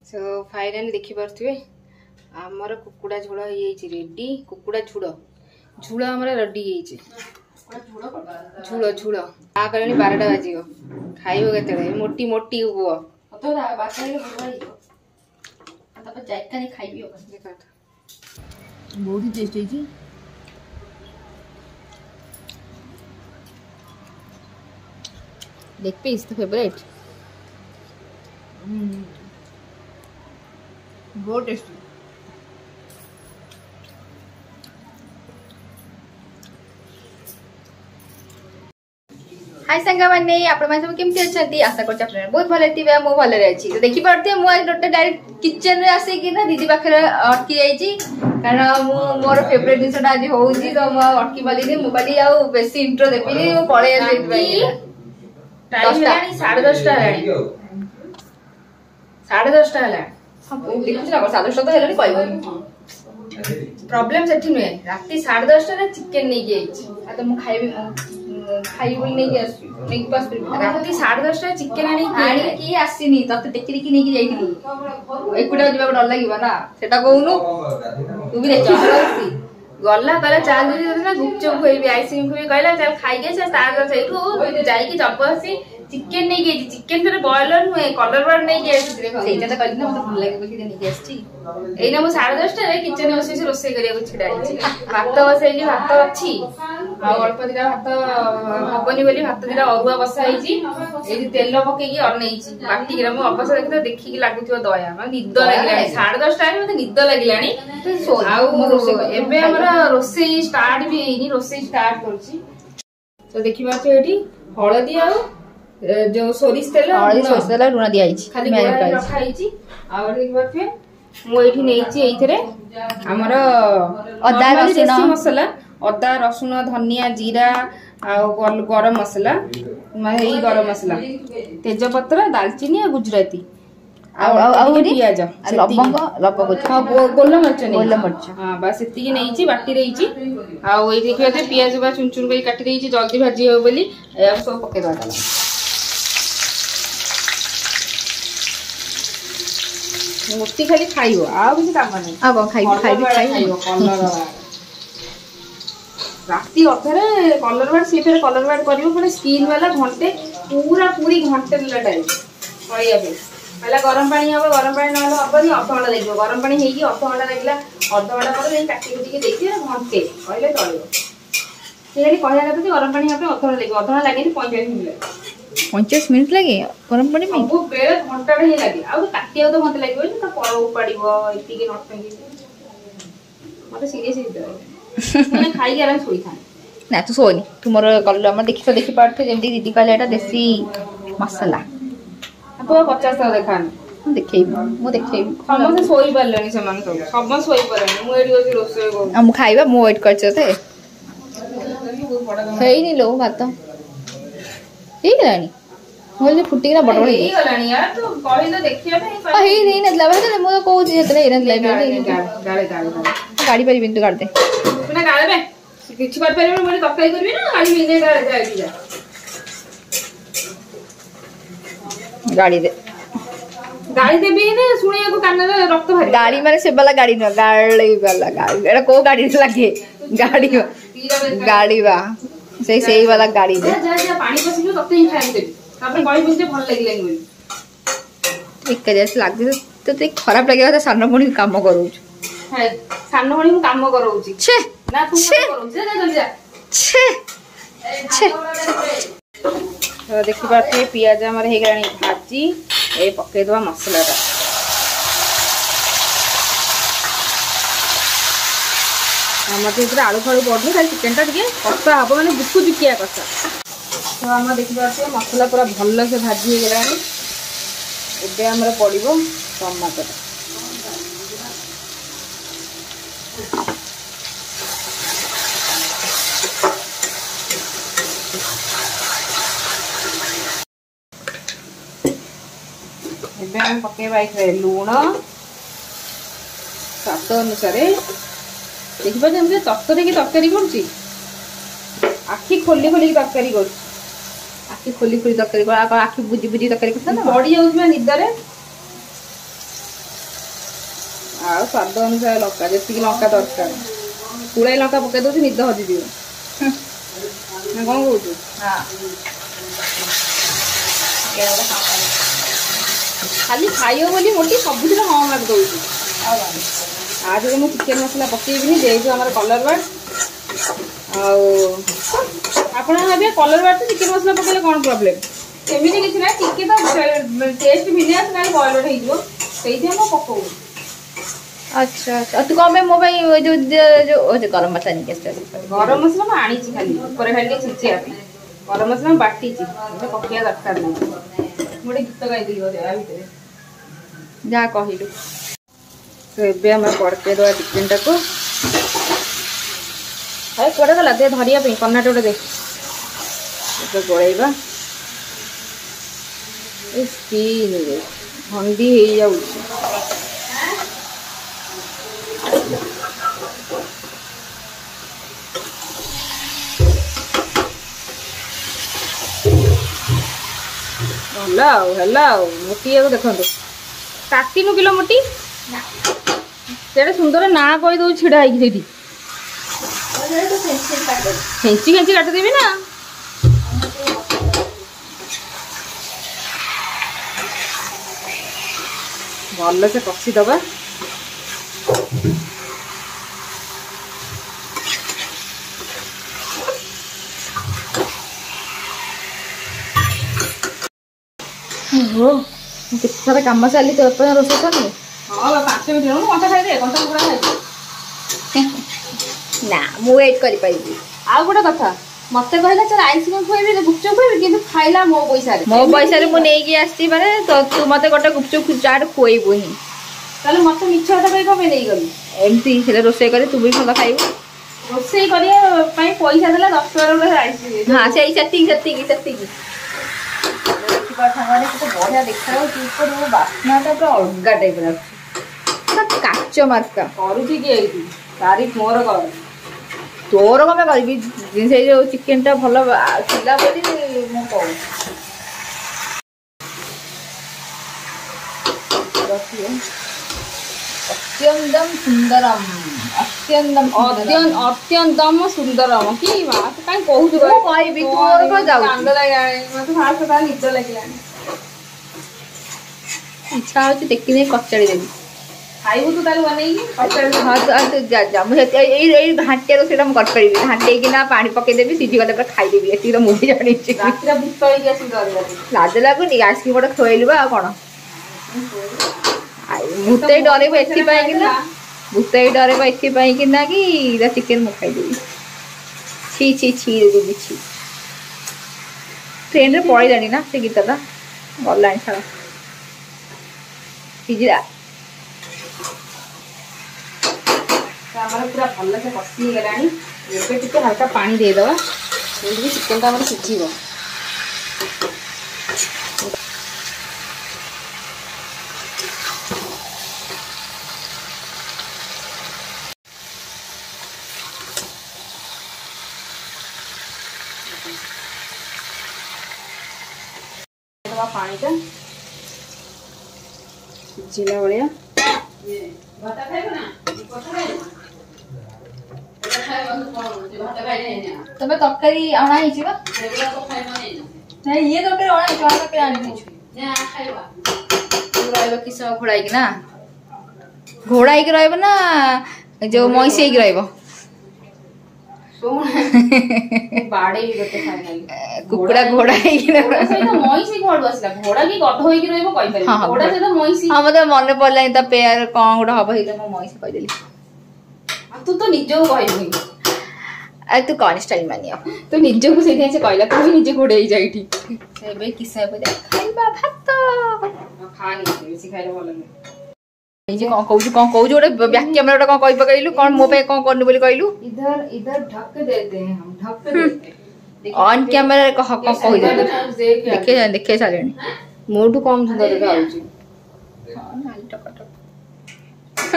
सो finally देखि पारथुवे हमर कुकुड़ा झोल हो रेडी। कुकुड़ा झूल झूल हमर रेडी झूल झूल आ करनी 12टा बाजियो खाइबो केते मोटी मोटी हुओ तो बाटाइले बुझाई तब जाइकानी खाइबियो देखा बहुत टेस्ट है जी। लेग पीस तो फेवरेट बहुत टेस्टी। हाय संगा माने आपण माने सब केमती अछंती आशा करछ आपण बहुत भले थिबे मो भले रे छी। तो देखि परते मो आज डॉक्टर डायरेक्ट किचन रे आसे कि ना दीदी पाखरे अटकी जाई छी कारण मो मोर फेवरेट दिसटा आज होउची तो मो अटकी बाली ने मोबाइल आउ बेसी इंट्रो देबिनी मो पळे आसी भाई टाइम लानी 10:30 लानी 10:30 हला सब देखु ना 10:30 तो हेलनी कहबो प्रॉब्लम सेठी नै राती 10:30 रे चिकन नै गेइछ आ तो मो खाइबे खाई बोल नहीं गया नहीं पास राती 10:30 रे चिकन आनी की आसीनी तते टेकरी की नहीं जाईनी एकुडा जिबा डर लागिबा ना सेटा कहूनु तू भी देखि रहसी गल्ला कहला चाल दे ना गुपचुप होइबे आइसक्रीम को भी कहला चल खाई के से तार सेठू जाई की जबरदस्ती चिकन नहीं गई चिकन फिर बॉयलर हुए कलर बार नहीं गई सेटा तो कहली ना मते भल लागे बोली नहीं गेस्टी एना मो 10:30 रे किचन में बसी रोसई करिया को छिडाई छी भात बसैली भात अछि आ अल्प दिना भात हबनी बोली भात दिना अरुआ बसाई छी एदी तेल पके की अनई छी बाटी के मो अवश्य देखि तो देखि की लागुथियो दया म निद लागिलानी 10:30 टाइम मते निद लागिलानी आ एबे हमरा रोसई स्टार्ट भी हेनी रोसई स्टार्ट करछि तो देखिबा तो एठी हळदी आ जो सोरिस तेल लुण दिया खाली रखाई और देखिबा पे मो एठी नेइची एइथरे हमर अदा रसुन मसाला अदा रसुन धनिया जीरा आ गरम मसाला माने ई गरम मसाला तेज पत्र दालचीनी आ गुजराती आ पियाज लवंग लपक हां गोल मरच हां बस एती नेइची बाटी रेइची आ ओइ देखिबा ते पियाज बा चुन चुन कई काटी देइची जल्दी भाजी हो बोली ए सब पके दाला मुक्ति खाली खाइबो आ किसी काम नहीं आ खाइबो कलर राती अथरे कलर वार्ड से फिर कलर वार्ड करियो पुणे स्किन वाला घंटे पूरा पूरी घंटे ले टाइम करिया पे पहला गरम पानी हबो गरम पानी न हबो नि अधघंटा लागो गरम पानी हेकी अधघंटा लागला अधघंटा पर काटी कुटी के देखि घंटे कहले चलियो सेली कहया कत गरम पानी हबो अधघंटा लागेनी 45 मिनट लगे गरम पानी में वो बेले घंटा ही लगे आ काटिया तो मत लागो नि त पर उपाड़िबो इति के नट पेंगी मते सीरियस ही मैं खाई गेला सोई था ना तू सोनी तुमर कल हम देखि पारथे जेमती दीदी कहले एटा देसी मसाला अब 50 तो देखान मु देखेबी हम सोई परलेनी समान सब सोई परनी मु एडी होसी रोसई को हम खाइबा मु वेट करछ ते हेई नि लो भात ठीक है होले फुटी ना बड़ बड़ हे गलानी यार तू कहि तो देखिया पे हे नहीं नतला बे मो को जेतले हे नतला गाड़ी गाड़ी पर बिंदु काट दे बिना गाड़ी में किछ कर परबे मोरे तकाई करबी ना गाड़ी बिंदे गाड़ी जा गाड़ी दे गाड़ी देबी ने सुनिया को कान रे रक्त भरी गाड़ी माने से वाला गाड़ी न गाड़ी वाला गाड़ी एटा को गाड़ी लागे गाड़ी बा सही वाला गाड़ी दे जा पानी पसिलो तते ही खाई दे आपन गई बुझे भल लागिलेन बोली ठीक है जैसे लाग तो ते खराब लागेगा त सानो मणी काम करू है सानो मणी काम करू छे ना तू करू जा जल्दी जा छे तो देखि पाते पियाज हमर हे गरानी भाजी ए पके दवा मसाला ता हमर ते आलू फालू पड़ो खाली चिकन ता के कसा हबो माने बुकु जुकिया कसा तो हम देखि पाते मसाला पूरा भल्ल से भाजी हे गलानी एबे हमर पड़िबो टमाटर एबे हम पके बाई लूण स्वाद अनुसार देखि पाते हम तत्तरे की तरकारी करछि आखि खोली खोली की तरकारी करछि आखि खोली खोली तरकारी आखि बुझी बुझी तरकारी करछ ना बड़ी जाउछ निदरे ଆଉ ସ୍ୱାଦ ଅନୁସାରେ ଲଙ୍କା ଯେତିକି ଲଙ୍କା ଦରକାର ପୁଳାଏ ଲଙ୍କା ପକେଇ ଦଉଛି ନିଦ ହଜିଯିବ ନା କ'ଣ କହୁଛୁ? ଖାଲି ଖାଇବ ବୋଲି ମୋଟି ସବୁଥିରେ ହଁ ମାରି ଦଉଛି। ଆଜିରେ ମୁଁ ଚିକେନ ମସଲା ପକେଇବିନି ଯେହେତୁ ଆମର କଲର ବାର୍ଡ ଆଉ ଆପଣ ଭାବିବେ କଲର ବାର୍ଡ ତ ଚିକେନ ମସଲା ପକେଇଲେ କ'ଣ ପ୍ରୋବ୍ଲେମ? ସେମିତି କିଛି ନାହିଁ ଟିକେ ତ ଟେଷ୍ଟ ଭିନେ ଆସ ନାଇଁ ବଏଲର ହେଇଯିବ ସେଇଥିପାଇଁ ମୁଁ ପକଉନି। अच्छा अच्छा तू कौन मो भाई जो जो गरम मसला नहीं कैसे गरम मसला मैं आनी खाली ऊपर खाली छिचिया गरम मसला मैं बाटी पकड़ा दरकार नहीं गोटे गीत गाई भितर जहाँ कहलु तो ये आम पड़के दवा चिकेन टाक कड़े गला दे धरिया कर्नाट गोटे दे गोलैबा हंडी हो हेलो मोटी देखो काटिनु किलो मोटी से सुंदर ना कही दो छिड़ा खेची खेची काटिदेवी ना भल से कषिदबा केते सारा काम चली तो रोषे कर 5 मिनट कंटा खाई कंटा पूरा खाई ना मु वेट कर पाइबी आ गोटे कथा मते कहला चल आइसक्रीम खुएबी गुपचुप खुएबी किंतु खाइला मो पैसा रे मु नेकी आस्ती माने तो तू मते गोटे गुपचुप चाट खुएबुनी ताले मते मिछ कथा कहि कमे नै गली एमती हेले रोषे करे तू भी भल खाइबू रोषे करिया पई पैसा देला 10 टका आइसक्रीम हां सेई सत्ती बढ़िया देखा बास्ना पूरा अलग टाइप काच मार्का करुची किए तारीफ मोर कर तोर कम करी से जो चिकेन टा भल थिला बोली मु कहूँ अत्यंतम सुंदरम अत्यंतम सुंदरम कि कहीं कहूँ निद लगे इच्छा हो देखी कचाड़ी देवी खाइबू तू ताल बनई हाँ तू जा घाटिया रोषे करी घाटेना पानी पकईदेवी सीझी गला पूरा खाईदेवी ये तो मुझे जानी लाज लगुनि आइसक्रीम गोटे खुएलु आ कौन भूत डरब एना भूत डरब एना कि चिकेन मु खाईदेवी छी छी छी देवी छी ट्रेन पड़े जानी ना से गीतटा गला छाड़ सीझा पूरा भल से कषि गला हल्का पानी देदेवा चिकेन टा सीझ पानी टा सिझिला भाया तुम तरकारी अणा ये तरकारी अणा कि समय घोड़ा ना घोड़ा ना जो मईसी रहा कुकुड़ा घोड़ा मत मन पड़ा पेयर कौन गोटे हम मईसी कहीदेली तू तो निज कह तू कौन स्टाइल मानि तू निज को से कहला तू निजे घोड़े जाए कि खाइबा भात खानी बेसी खाइले भल नहीं कौन कहू कौन कहू गोटे बैक कैमरा कौन कही पकड़ू कौन मो पे कौन करनु बोली कहलु इधर इधर ढक देते हैं हम ढक देते हैं ऑन कैमरा कह कह कहि दे देखे सारे मोटू कम सुंदर देखा आउची हां नाली टक टक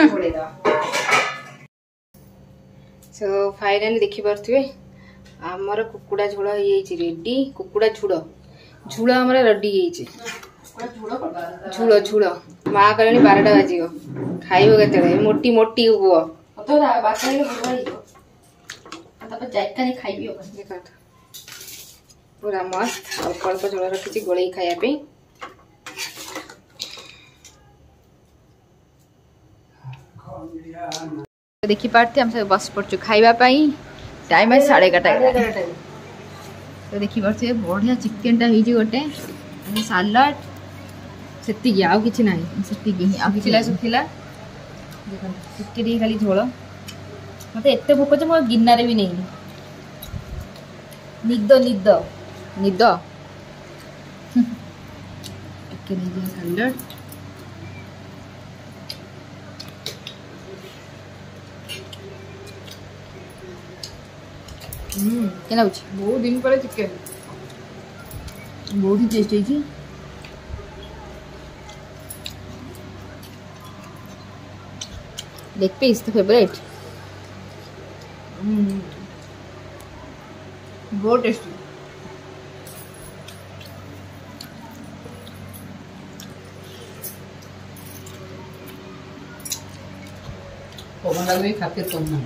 घोड़े दा सो फाइनली देखि परथुवे हमर कुकुड़ा झोड़ा रेडी कुकुड़ा झुड़ झुड़ हमर रेडी ଝୁଳ ଝୁଳ ମା କହିଲେଣି 12ଟା ବାଜିବ ଖାଇବ କେତେବେଳେ ମୋଟି ମୋଟି ପୁଅ ପୁରା ମସ୍ତ ଅଳ୍ପ ଅଳ୍ପ ଝୋଳ ରଖିଛି ଗୋଳେଇ ଖାଇବା ପାଇଁ ଦେଖିପାରୁଥିବେ ଆମେ ସବୁ ବସି ପଡୁଛୁ ଖାଇବା ପାଇଁ ଟାଇମ ଅଛି 11:30 ତ ଦେଖିପାରୁଥିବେ ବଢିଆ ଚିକେନଟା ହେଇଛି ଗୋଟେ ସାଲାଡ ସେତିକି ଆଉ କିଛି ନାହିଁ ସେତିକି ଆଉ କିଛି ଶୁଖିଲା ଦେଖନ୍ତୁ ଟିକେ ଟିକେ ଖାଲି ଝୋଳ ମତେ ଏତେ ଭୋକ ଯେ ମୁଁ ଗିନାରେ ବି ନେଇନି ନିଦ ନିଦ ନିଦ ଟିକେ ନେଇଯିବା ସାଲାଡ क्या बहुत दिन पर चिकेन बहुत ही टेस्ट है लेग पीस तो फेवरेट बहुत टेस्टी खाते कम ना